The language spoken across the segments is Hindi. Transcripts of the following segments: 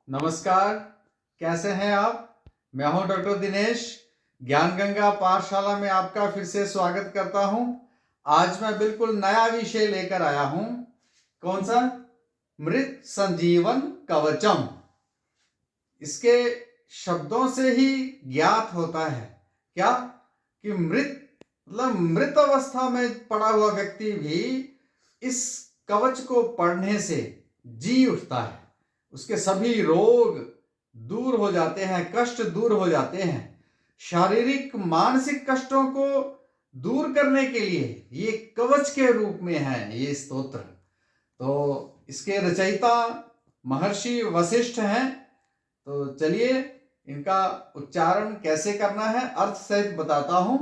नमस्कार। कैसे हैं आप? मैं हूं डॉक्टर दिनेश। ज्ञान गंगा पाठशाला में आपका फिर से स्वागत करता हूं। आज मैं बिल्कुल नया विषय लेकर आया हूं। कौन सा? मृत संजीवन कवचम। इसके शब्दों से ही ज्ञात होता है क्या कि मृत मतलब मृत अवस्था में पड़ा हुआ व्यक्ति भी इस कवच को पढ़ने से जी उठता है। उसके सभी रोग दूर हो जाते हैं, कष्ट दूर हो जाते हैं। शारीरिक मानसिक कष्टों को दूर करने के लिए ये कवच के रूप में है ये स्तोत्र। तो इसके रचयिता महर्षि वशिष्ठ हैं। तो चलिए इनका उच्चारण कैसे करना है अर्थ सहित बताता हूं।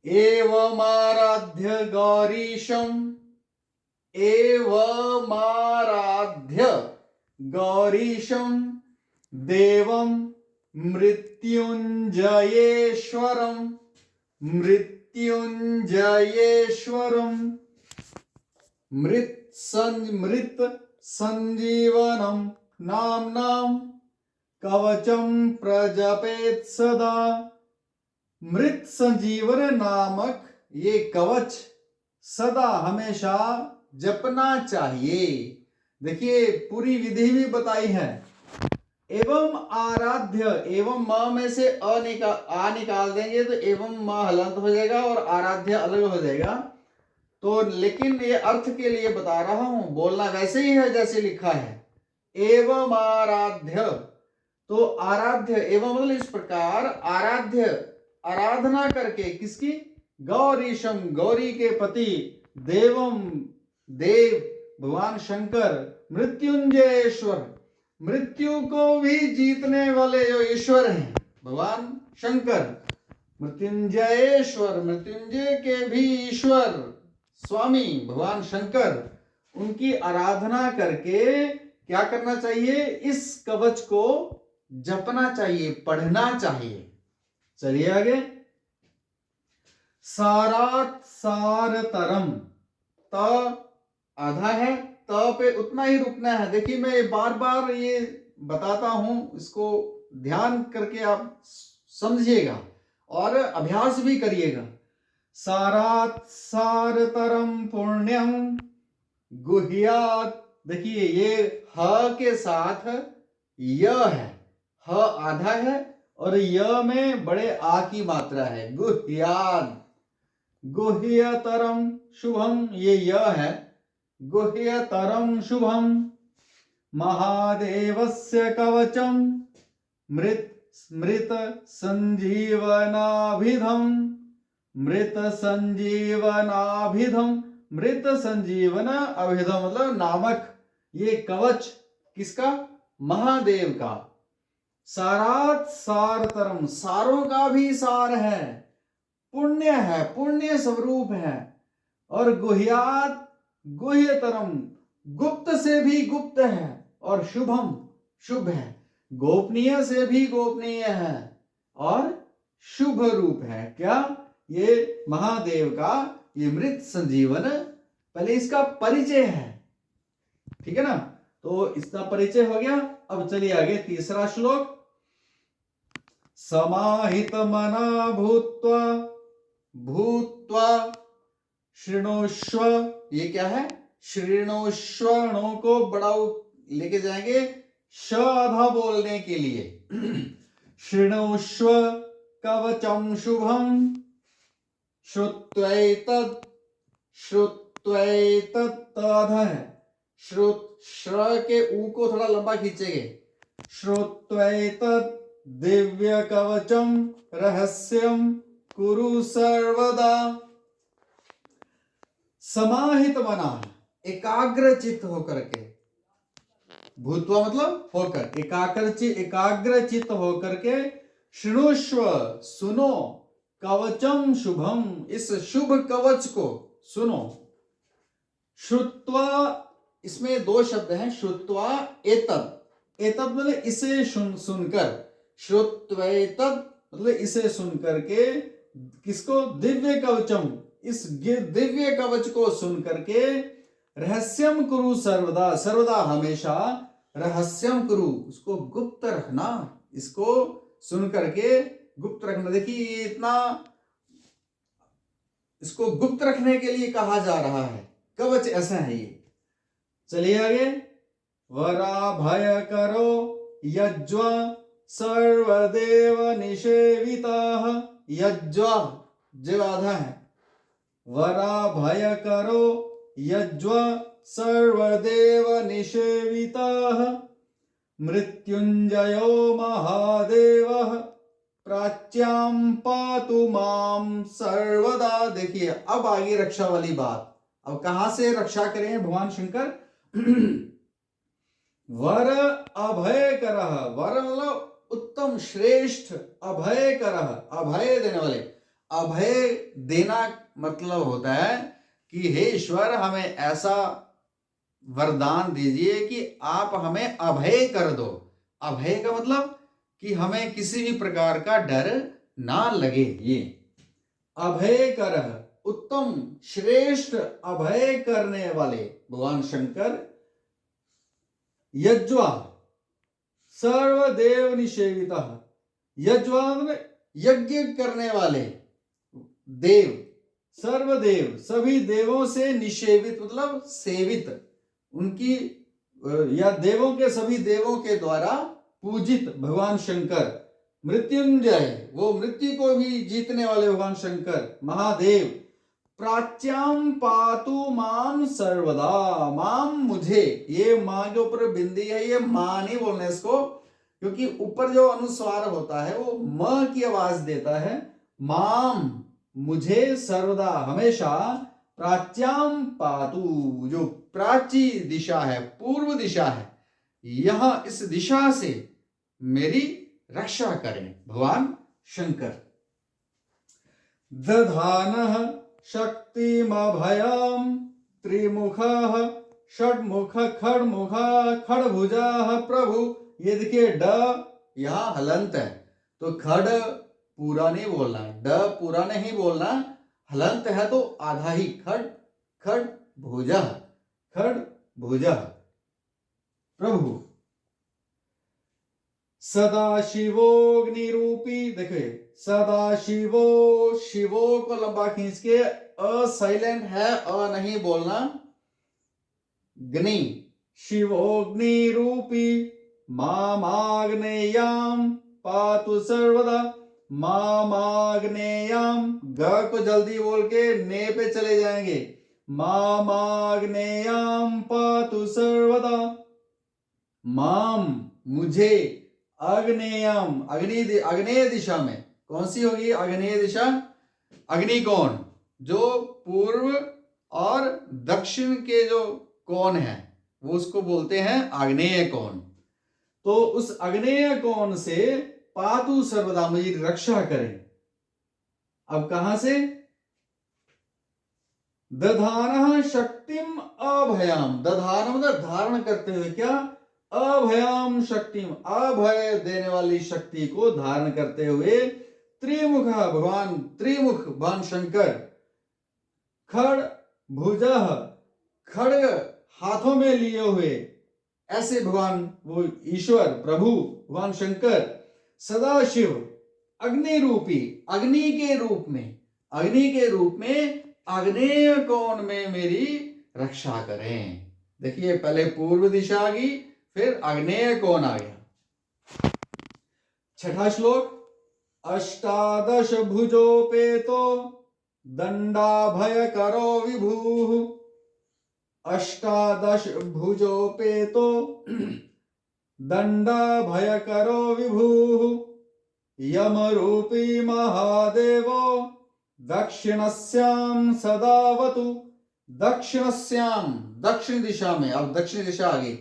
एवमाराध्य गौरीशम, एवमाराध्य गौरीशं देवं मृत्युंजयेश्वरं, मृत्युंजयेश्वरं मृत संजीवनं नाम्नां कवचं प्रजपेत सदा। मृत संजीवन नामक ये कवच सदा हमेशा जपना चाहिए। देखिए पूरी विधि भी बताई है। एवं आराध्य, एवं म में से आ निकाल देंगे तो एवं म हलंत हो जाएगा और आराध्य अलग हो जाएगा। तो लेकिन ये अर्थ के लिए बता रहा हूं, बोलना वैसे ही है जैसे लिखा है। एवं आराध्य, तो आराध्य एवं मतलब इस प्रकार आराध्य आराधना करके किसकी? गौरीशम गौरी के पति, देवम देव भगवान शंकर, मृत्युंजयेश्वर मृत्यु को भी जीतने वाले जो ईश्वर हैं भगवान शंकर, मृत्युंजयेश्वर मृत्युंजय के भी ईश्वर स्वामी भगवान शंकर, उनकी आराधना करके क्या करना चाहिए? इस कवच को जपना चाहिए, पढ़ना चाहिए। चलिए आगे। सारात सारतरम, त आधा है, त पे उतना ही रुकना है। देखिए मैं बार बार ये बताता हूं, इसको ध्यान करके आप समझिएगा और अभ्यास भी करिएगा। सारात सारतरम पुण्यम गुह्यात, देखिए ये ह के साथ य है, ह आधा है और य में बड़े आ की मात्रा है। गुह्यात, गुह्यतरम शुभम, ये य है। गुह्यतरम शुभम महादेवस्य कवचम मृत संजीवनाभिधम, मृत संजीवनाभिधम, मृत संजीवन अभिधम मतलब नामक ये कवच किसका? महादेव का। सारात सारतरम, सारों का भी सार है, पुण्य है, पुण्य स्वरूप है। और गुह्यात गुह्यतरम, गुप्त से भी गुप्त है और शुभम शुभ है, गोपनीय से भी गोपनीय है और शुभ रूप है। क्या? ये महादेव का ये मृत संजीवन। पहले इसका परिचय है, ठीक है ना? तो इसका परिचय हो गया। अब चलिए आगे तीसरा श्लोक। समाहित मना भूत्वा, भूत्वा शृणुष्व, ये क्या है? शृणुष्व, णों को बड़ा लेके जाएंगे श आधा बोलने के लिए। शृणुष्व कवचम शुभम श्रुत्वैतत्, श्रुत्वैतत् आधा है। श्र के ऊ को थोड़ा लंबा खींचेंगे। श्रुत्वैतत् दिव्य कवचम रहस्यम कुरु सर्वदा। समाहित मना, एकाग्र चित्त होकर के, भूत्वा मतलब होकर, एकाग्र चित्त होकर के, शृणुष्व सुनो, कवचम शुभम इस शुभ कवच को सुनो। श्रुत्वा, इसमें दो शब्द हैं, श्रुत्वा एतद, एतद मतलब इसे सुनकर, श्रुत्वैतद मतलब इसे सुनकर के, किसको? दिव्य कवचम, इस दिव्य कवच को सुन करके, रहस्यम कुरु सर्वदा, सर्वदा हमेशा रहस्यम कुरु, उसको गुप्त रखना, इसको सुन करके गुप्त रखना। देखिए ये इतना, इसको गुप्त रखने के लिए कहा जा रहा है, कवच ऐसा है ये। चलिए आगे, वरा भय करो यज्वा सर्वदेव निषेविताः, यज्वा जो आधा है, वरा भय करो यज्वा सर्वदेव निषेविताः, मृत्युंजयो महादेवः प्राच्यां पातु माम सर्वदा। देखिए अब आगे रक्षा वाली बात, अब कहां से रक्षा करें भगवान शंकर? वर अभय करह, वर मतलब उत्तम श्रेष्ठ, अभय करह अभय देने वाले। अभय देना मतलब होता है कि हे ईश्वर हमें ऐसा वरदान दीजिए कि आप हमें अभय कर दो। अभय का मतलब कि हमें किसी भी प्रकार का डर ना लगे। ये अभय करह, उत्तम श्रेष्ठ अभय करने वाले भगवान शंकर। यज्वा सर्वदेव निषेविता, यज्वा यज्ञ करने वाले देव, सर्वदेव सभी देवों से निषेवित मतलब सेवित, उनकी या देवों के सभी देवों के द्वारा पूजित भगवान शंकर। मृत्युंजय वो मृत्यु को भी जीतने वाले भगवान शंकर महादेव। प्राच्याम पातु माम सर्वदा, माम मुझे, ये मां के ऊपर बिंदी है, ये मां नहीं बोलना इसको, क्योंकि ऊपर जो अनुस्वार होता है वो म की आवाज देता है। माम मुझे, सर्वदा हमेशा, प्राच्याम पातु जो प्राची दिशा है, पूर्व दिशा है, यहां इस दिशा से मेरी रक्षा करें भगवान शंकर। दधानः शक्तिमभयं त्रिमुखः षड्मुख खड्मुखा खड़भुजा प्रभु। ये देखिए ड यहां हलंत है, तो खड़ पूरा नहीं बोलना, ड पूरा नहीं बोलना, हलंत है तो आधा ही, खड़ खड़ भुजा, खड़ भुजा प्रभु। सदा शिवोग्निरूपी, देखिए सदा शिवो, शिवो को लंबा खींच के अ साइलेंट है, अ नहीं बोलना, ग्नि, शिवोग्नि रूपी मामाग्नेयाम पातु सर्वदा, मामाग्नेयाम, ग को जल्दी बोल के ने पे चले जाएंगे, मामाग्नेयाम पातु सर्वदा, माम मुझे, अग्नेयम अग्नेय दिशा में, कौन सी होगी अग्नेय दिशा? अग्नि कोण, जो पूर्व और दक्षिण के जो कोण है वो उसको बोलते हैं आग्नेय कोण। तो उस आग्नेय कोण से पातु सर्वदा, मुझे रक्षा करें। अब कहां से? दधान शक्तिम अभयाम, दधान मतलब धारण करते हुए, क्या? अभयाम शक्तिम, अभय देने वाली शक्ति को धारण करते हुए, त्रिमुख भगवान, त्रिमुख भगवान शंकर, खड़ भुजा, खड़ग हाथों में लिए हुए ऐसे भगवान वो ईश्वर प्रभु भगवान शंकर। सदाशिव अग्नि रूपी, अग्नि के रूप में, अग्नि के रूप में आग्नेय कोण में मेरी रक्षा करें। देखिए पहले पूर्व दिशा आ गई, फिर आग्नेय कोण आ गया। छठा श्लोक, अष्टादश भुजोपेतो दंडाभय करो विभु, अष्टादश भुजोपेतो दंडाभय करो विभु, यम रूपी महादेवो दक्षिणस्याम सदावतु, दक्षिणस्याम दक्षिण दिशा में, अब दक्षिण दिशा आ गई,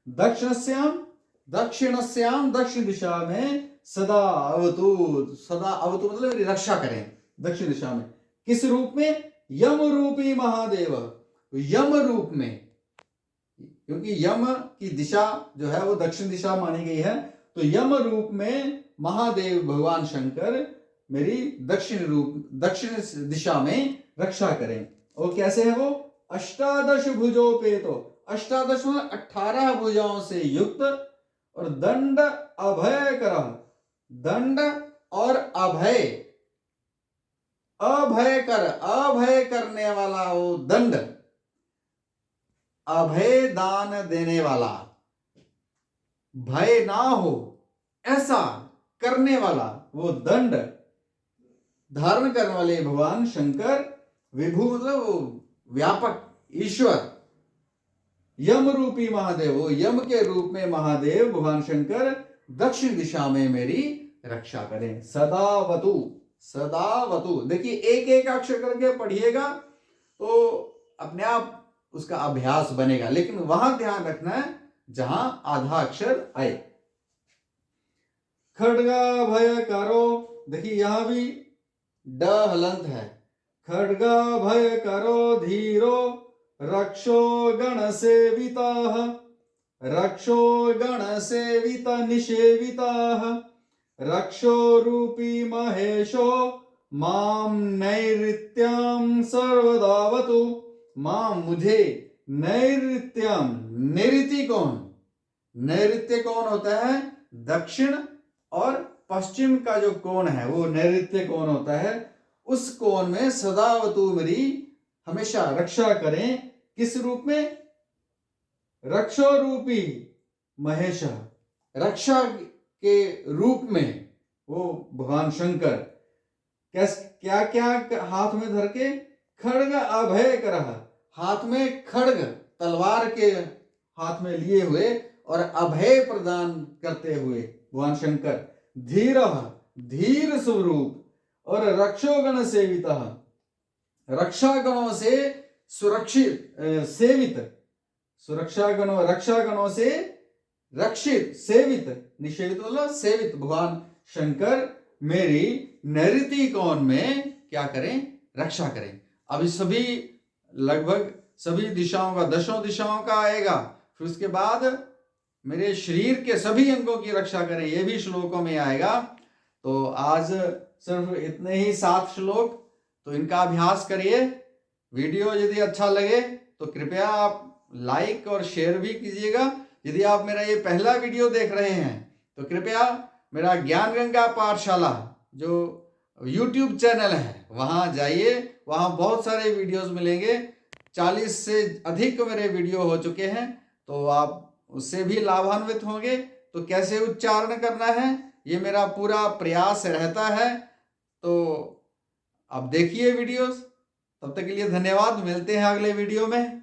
दक्षिणस्याम दक्षिणस्याम दक्षिण दिशा में सदा अवतु, सदा अवतु मतलब रक्षा करें दक्षिण दिशा में। किस रूप में? यम रूपी महादेव, यम रूप में, क्योंकि यम की दिशा जो है वो दक्षिण दिशा मानी गई है, तो यम रूप में महादेव भगवान शंकर मेरी दक्षिण दिशा में रक्षा करें। और कैसे है वो? अष्टादश भुजोपेतो, अष्टादश में 18 भुजाओं से युक्त और दंड अभय करह, दंड और अभय, अभय कर, अभय करने वाला वो दंड, अभय दान देने वाला, भय ना हो ऐसा करने वाला वो दंड धारण करने वाले भगवान शंकर, विभु मतलब वो व्यापक ईश्वर, यम रूपी महादेव, वो यम के रूप में महादेव भगवान शंकर दक्षिण दिशा में मेरी रक्षा करें। सदावतु, सदावतु, देखिए एक एक अक्षर करके पढ़िएगा तो अपने आप उसका अभ्यास बनेगा, लेकिन वहां ध्यान रखना है जहां आधा अक्षर आए। खड्गा भय करो, देखिए यहां भी ड हलंत है। खड्गा भय करो धीरो रक्षो गण सेविता, रक्षो गण सेविता निषेविता, रक्षो रूपी महेशो माम नैऋत्याम सर्वदावतु, माम मुझे, नैऋत्यम, नैऋत्य कौन, नैऋत्य कौन होता है, दक्षिण और पश्चिम का जो कोण है वो नैऋत्य कोण होता है, उस कोण में सदावतु मेरी हमेशा रक्षा करें। किस रूप में, रक्षो रूपी महेश, रक्षा के रूप में वो भगवान शंकर क्या क्या हाथ में धर के, खड्ग अभय करह, हाथ में खड्ग तलवार के हाथ में लिए हुए और अभय प्रदान करते हुए भगवान शंकर, धीर, धीर स्वरूप, और रक्षोगण सेविता, रक्षा गणों से सुरक्षित सेवित, सुरक्षा गणों, रक्षा गणों से रक्षित, सेवित, निषेवित मतलब सेवित भगवान शंकर मेरी नैऋत्य कोण में क्या करें, रक्षा करें। अभी सभी लगभग सभी दिशाओं का, 10 दिशाओं का आएगा, फिर उसके बाद मेरे शरीर के सभी अंगों की रक्षा करें, ये भी श्लोकों में आएगा। तो आज सिर्फ इतने ही 7 श्लोक, तो इनका अभ्यास करिए। वीडियो यदि अच्छा लगे तो कृपया आप लाइक और शेयर भी कीजिएगा। यदि आप मेरा ये पहला वीडियो देख रहे हैं तो कृपया मेरा ज्ञान गंगा पाठशाला जो YouTube चैनल है वहाँ जाइए, वहाँ बहुत सारे वीडियोस मिलेंगे, 40 से अधिक मेरे वीडियो हो चुके हैं, तो आप उससे भी लाभान्वित होंगे। तो कैसे उच्चारण करना है ये मेरा पूरा प्रयास रहता है, तो आप देखिए वीडियोस। तब तक के लिए धन्यवाद, मिलते हैं अगले वीडियो में।